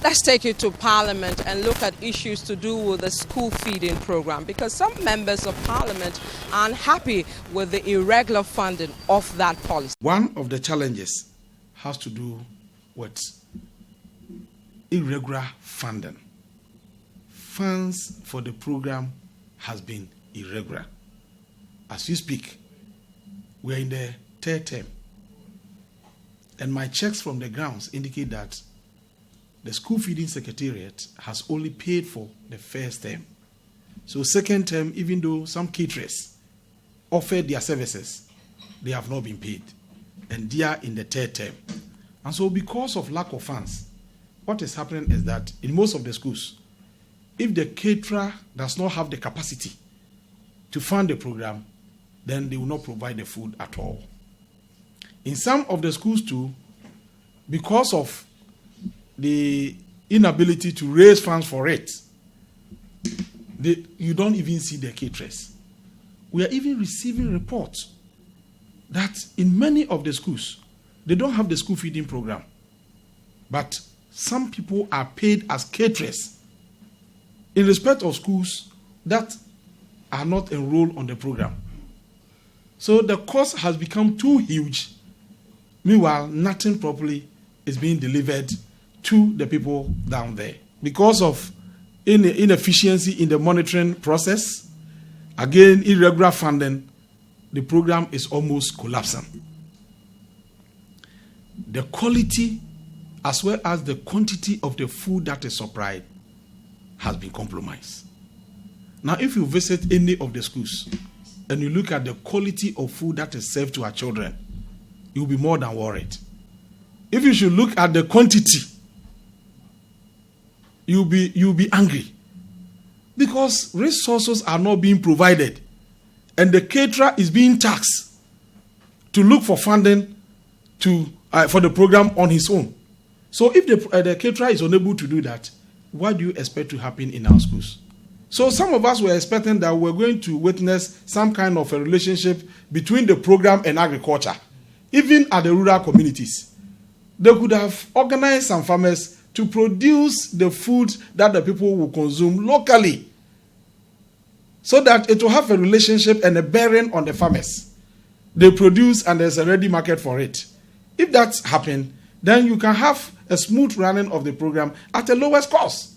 Let's take it to Parliament and look at issues to do with the school feeding program, because some members of Parliament are unhappy with the irregular funding of that policy. One of the challenges has to do with irregular funding. Funds for the program has been irregular. As we speak, we are in the third term, and my checks from the grounds indicate that the school feeding secretariat has only paid for the first term. So second term, even though some caterers offered their services, they have not been paid, and they are in the third term. And so because of lack of funds, what is happening is that in most of the schools, if the caterer does not have the capacity to fund the program, then they will not provide the food at all. In some of the schools too, because of the inability to raise funds for it, you don't even see the caterers. We are even receiving reports that in many of the schools, they don't have the school feeding program, but some people are paid as caterers in respect of schools that are not enrolled on the program. So the cost has become too huge. Meanwhile, nothing properly is being delivered to the people down there. Because of inefficiency in the monitoring process, again, irregular funding, the program is almost collapsing. The quality as well as the quantity of the food that is supplied has been compromised. Now, if you visit any of the schools and you look at the quality of food that is served to our children, you'll be more than worried. If you should look at the quantity, you'll be angry, because resources are not being provided and the caterer is being taxed to look for funding for the program on his own. So if the caterer is unable to do that, what do you expect to happen in our schools? So some of us were expecting that we're going to witness some kind of a relationship between the program and agriculture, even at the rural communities. They could have organized some farmers to produce the food that the people will consume locally, so that it will have a relationship and a bearing on the farmers. They produce and there's a ready market for it. If that's happened, then you can have a smooth running of the program at a lowest cost.